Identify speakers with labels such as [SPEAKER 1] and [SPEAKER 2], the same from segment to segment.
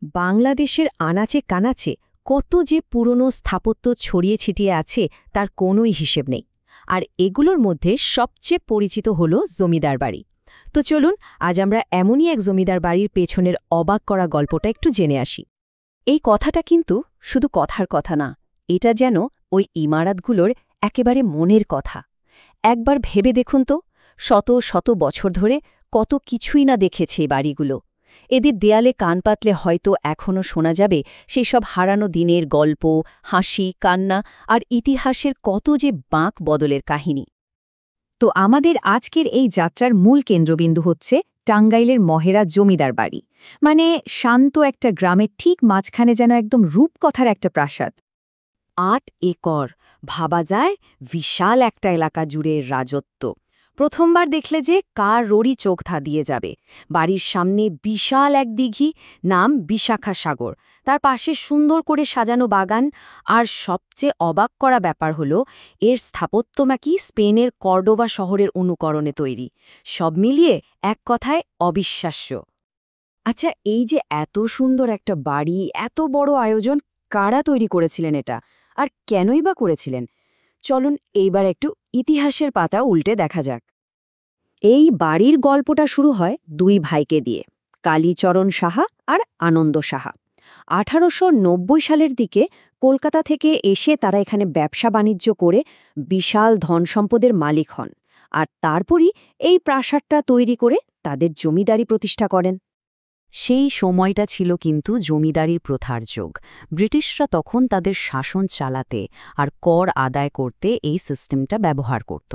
[SPEAKER 1] বাংলাদেশের আনাচে কানাচে কত যে পুরনো স্থাপত্য ছড়িয়ে ছিটিয়ে আছে তার কোনোই হিসেব নেই। আর এগুলোর মধ্যে সবচেয়ে পরিচিত হল জমিদার বাড়ি। তো চলুন আজ আমরা এমনই এক জমিদার বাড়ির পেছনের অবাক করা গল্পটা একটু জেনে আসি। এই কথাটা কিন্তু শুধু কথার কথা না, এটা যেন ওই ইমারতগুলোর একেবারে মনের কথা। একবার ভেবে দেখুন তো, শত শত বছর ধরে কত কিছুই না দেখেছে এই বাড়িগুলো। এদের দেয়ালে কান পাতলে হয়তো এখনও শোনা যাবে সেই সব হারানো দিনের গল্প, হাসি, কান্না আর ইতিহাসের কত যে বাঁক বদলের কাহিনী। তো আমাদের আজকের এই যাত্রার মূল কেন্দ্রবিন্দু হচ্ছে টাঙ্গাইলের মহেরা জমিদার বাড়ি। মানে শান্ত একটা গ্রামের ঠিক মাঝখানে যেন একদম রূপকথার একটা প্রাসাদ। ৮ একর, ভাবা যায় বিশাল একটা এলাকা জুড়ে রাজত্ব। প্রথমবার দেখলে যে কার রড়ি চোখ ধাঁধিয়ে যাবে। বাড়ির সামনে বিশাল এক দিঘি, নাম বিশাখা সাগর, তার পাশে সুন্দর করে সাজানো বাগান। আর সবচেয়ে অবাক করা ব্যাপার হলো এর স্থাপত্যমাকি স্পেনের কর্ডোবা শহরের অনুকরণে তৈরি। সব মিলিয়ে এক কথায় অবিশ্বাস্য। আচ্ছা, এই যে এত সুন্দর একটা বাড়ি, এত বড় আয়োজন, কারা তৈরি করেছিলেন এটা, আর কেনই বা করেছিলেন? চলুন এইবার একটু ইতিহাসের পাতা উল্টে দেখা যাক। এই বাড়ির গল্পটা শুরু হয় দুই ভাইকে দিয়ে, কালীচরণ সাহা আর আনন্দ সাহা। 1890 সালের দিকে কলকাতা থেকে এসে তারা এখানে ব্যবসা বাণিজ্য করে বিশাল ধনসম্পদের মালিক হন। আর তারপরই এই প্রাসাদটা তৈরি করে তাদের জমিদারি প্রতিষ্ঠা করেন। সেই সময়টা ছিল কিন্তু জমিদারির প্রথার যুগ। ব্রিটিশরা তখন তাদের শাসন চালাতে আর কর আদায় করতে এই সিস্টেমটা ব্যবহার করত।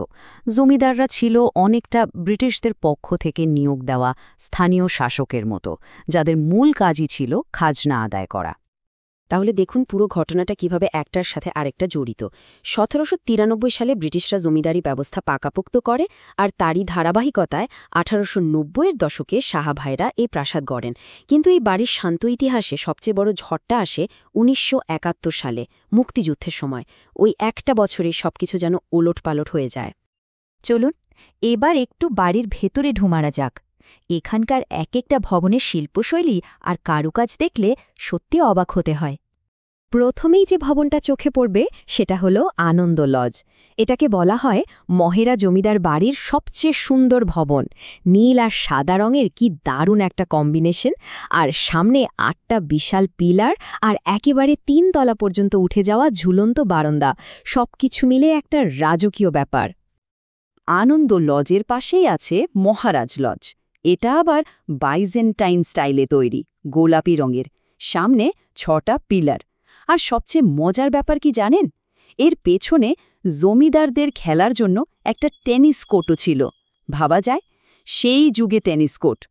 [SPEAKER 1] জমিদাররা ছিল অনেকটা ব্রিটিশদের পক্ষ থেকে নিয়োগ দেওয়া স্থানীয় শাসকের মতো, যাদের মূল কাজই ছিল খাজনা আদায় করা। তাহলে দেখুন পুরো ঘটনাটা কিভাবে একটার সাথে আরেকটা জড়িত। 1793 সালে ব্রিটিশরা জমিদারি ব্যবস্থা পাকাপোক্ত করে, আর তারই ধারাবাহিকতায় 1890-এর দশকে সাহা ভাইরা এই প্রাসাদ গড়েন। কিন্তু এই বাড়ির শান্ত ইতিহাসে সবচেয়ে বড় ঝড়টা আসে 1971 সালে, মুক্তিযুদ্ধের সময়। ওই একটা বছরেই সবকিছু যেন ওলটপালট হয়ে যায়। চলুন এবার একটু বাড়ির ভেতরে ঢুমারা যাক। এখানকার এক একটা ভবনের শিল্পশৈলী আর কারুকাজ দেখলে সত্যি অবাক হতে হয়। প্রথমেই যে ভবনটা চোখে পড়বে সেটা হলো আনন্দ লজ। এটাকে বলা হয় মহেরা জমিদার বাড়ির সবচেয়ে সুন্দর ভবন। নীল আর সাদা রঙের কি দারুণ একটা কম্বিনেশন, আর সামনে 8টা বিশাল পিলার আর একেবারে 3 তলা পর্যন্ত উঠে যাওয়া ঝুলন্ত বারান্দা, সবকিছু মিলে একটা রাজকীয় ব্যাপার। আনন্দ লজের পাশেই আছে মহারাজ লজ। এটা আবার বাইজেন্টাইন স্টাইলে তৈরি, গোলাপি রঙের, সামনে 6টা পিলার। আর সবচেয়ে মজার ব্যাপার কি জানেন? এর পেছনে জমিদারদের খেলার জন্য একটা টেনিস কোর্টও ছিল। ভাবা যায় সেই যুগে টেনিস কোর্ট।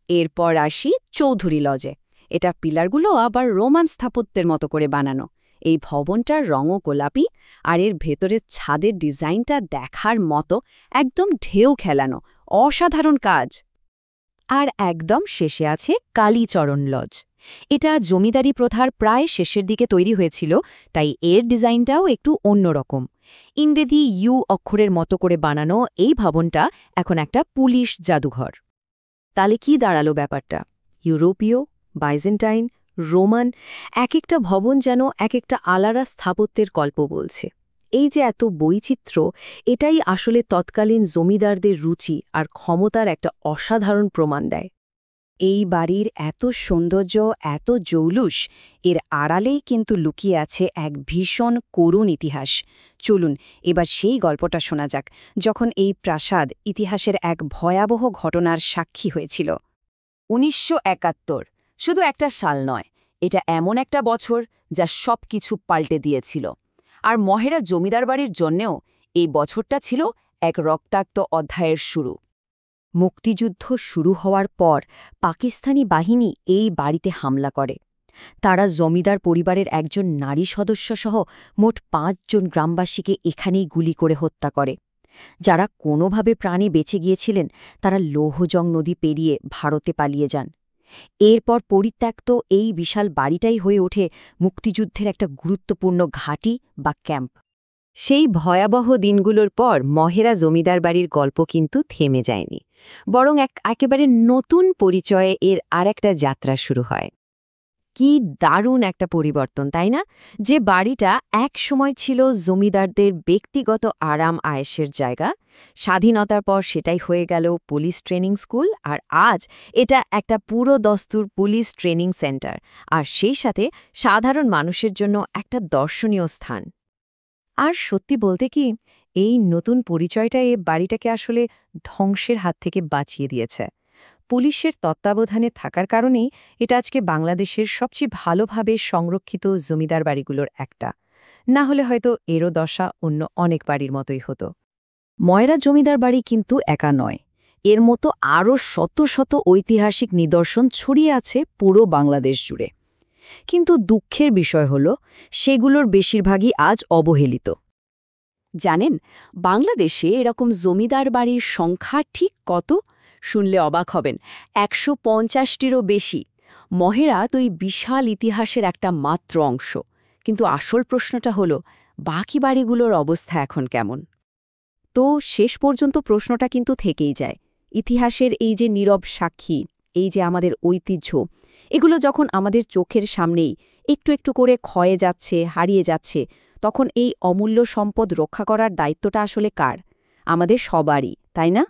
[SPEAKER 1] এরপর আসি চৌধুরী লজে। এটা পিলারগুলো আবার রোমান স্থাপত্যের মতো করে বানানো। এই ভবনটার রঙও গোলাপি, আর এর ভেতরের ছাদের ডিজাইনটা দেখার মতো, একদম ঢেউ খেলানো, অসাধারণ কাজ। আর একদম শেষে আছে কালীচরণ লজ। এটা জমিদারি প্রথার প্রায় শেষের দিকে তৈরি হয়েছিল, তাই এর ডিজাইনটাও একটু অন্যরকম। ইংরেজি ইউ অক্ষরের মতো করে বানানো এই ভবনটা এখন একটা পুলিশ জাদুঘর। তাহলে কি দাঁড়ালো ব্যাপারটা? ইউরোপীয়, বাইজেন্টাইন, রোমান, এক একটা ভবন যেন এক একটা আলাদা স্থাপত্যের গল্প বলছে। এই যে এত বৈচিত্র্য, এটাই আসলে তৎকালীন জমিদারদের রুচি আর ক্ষমতার একটা অসাধারণ প্রমাণ দেয়। এই বাড়ির এত সৌন্দর্য, এত জৌলুস, এর আড়ালেই কিন্তু লুকিয়ে আছে এক ভীষণ করুণ ইতিহাস। চলুন এবার সেই গল্পটা শোনা যাক, যখন এই প্রাসাদ ইতিহাসের এক ভয়াবহ ঘটনার সাক্ষী হয়েছিল। 1971 শুধু একটা সাল নয়, এটা এমন একটা বছর যা সব কিছু পাল্টে দিয়েছিল। আর মহেরা জমিদার বাড়ির জন্যেও এই বছরটা ছিল এক রক্তাক্ত অধ্যায়ের শুরু। মুক্তিযুদ্ধ শুরু হওয়ার পর পাকিস্তানি বাহিনী এই বাড়িতে হামলা করে। তারা জমিদার পরিবারের একজন নারী সদস্যসহ মোট 5 জন গ্রামবাসীকে এখানেই গুলি করে হত্যা করে। যারা কোনোভাবে প্রাণে বেঁচে গিয়েছিলেন তারা লৌহজং নদী পেরিয়ে ভারতে পালিয়ে যান। এরপর পরিত্যক্ত এই বিশাল বাড়িটাই হয়ে ওঠে মুক্তিযুদ্ধের একটা গুরুত্বপূর্ণ ঘাঁটি বা ক্যাম্প। সেই ভয়াবহ দিনগুলোর পর মহেরা জমিদার বাড়ির গল্প কিন্তু থেমে যায়নি, বরং একেবারে নতুন পরিচয়ে এর আরেকটা যাত্রা শুরু হয়। কি দারুণ একটা পরিবর্তন, তাই না? যে বাড়িটা এক সময় ছিল জমিদারদের ব্যক্তিগত আরাম আয়েশের জায়গা, স্বাধীনতার পর সেটাই হয়ে গেল পুলিশ ট্রেনিং স্কুল, আর আজ এটা একটা পুরো দস্তুর পুলিশ ট্রেনিং সেন্টার, আর সেই সাথে সাধারণ মানুষের জন্য একটা দর্শনীয় স্থান। আর সত্যি বলতে কি, এই নতুন পরিচয়টা এ বাড়িটাকে আসলে ধ্বংসের হাত থেকে বাঁচিয়ে দিয়েছে। পুলিশের তত্ত্বাবধানে থাকার কারণেই এটা আজকে বাংলাদেশের সবচেয়ে ভালোভাবে সংরক্ষিত জমিদার বাড়িগুলোর একটা। না হলে হয়তো এরও দশা অন্য অনেক বাড়ির মতোই হতো। ময়রা জমিদার বাড়ি কিন্তু একা নয়, এর মতো আরও শত শত ঐতিহাসিক নিদর্শন ছড়িয়ে আছে পুরো বাংলাদেশ জুড়ে। কিন্তু দুঃখের বিষয় হল, সেগুলোর বেশিরভাগই আজ অবহেলিত। জানেন, বাংলাদেশে এরকম জমিদার বাড়ির সংখ্যা ঠিক কত? শুনলে অবাক হবেন, ১৫০টিরও বেশি। মহেরাত ওই বিশাল ইতিহাসের একটা মাত্র অংশ। কিন্তু আসল প্রশ্নটা হলো, বাকি বাড়িগুলোর অবস্থা এখন কেমন? তো শেষ পর্যন্ত প্রশ্নটা কিন্তু থেকেই যায়। ইতিহাসের এই যে নীরব সাক্ষী, এই যে আমাদের ঐতিহ্য, এগুলো যখন আমাদের চোখের সামনেই একটু একটু করে ক্ষয়ে যাচ্ছে, হারিয়ে যাচ্ছে, তখন এই অমূল্য সম্পদ রক্ষা করার দায়িত্বটা আসলে কার? আমাদের সবারই, তাই না?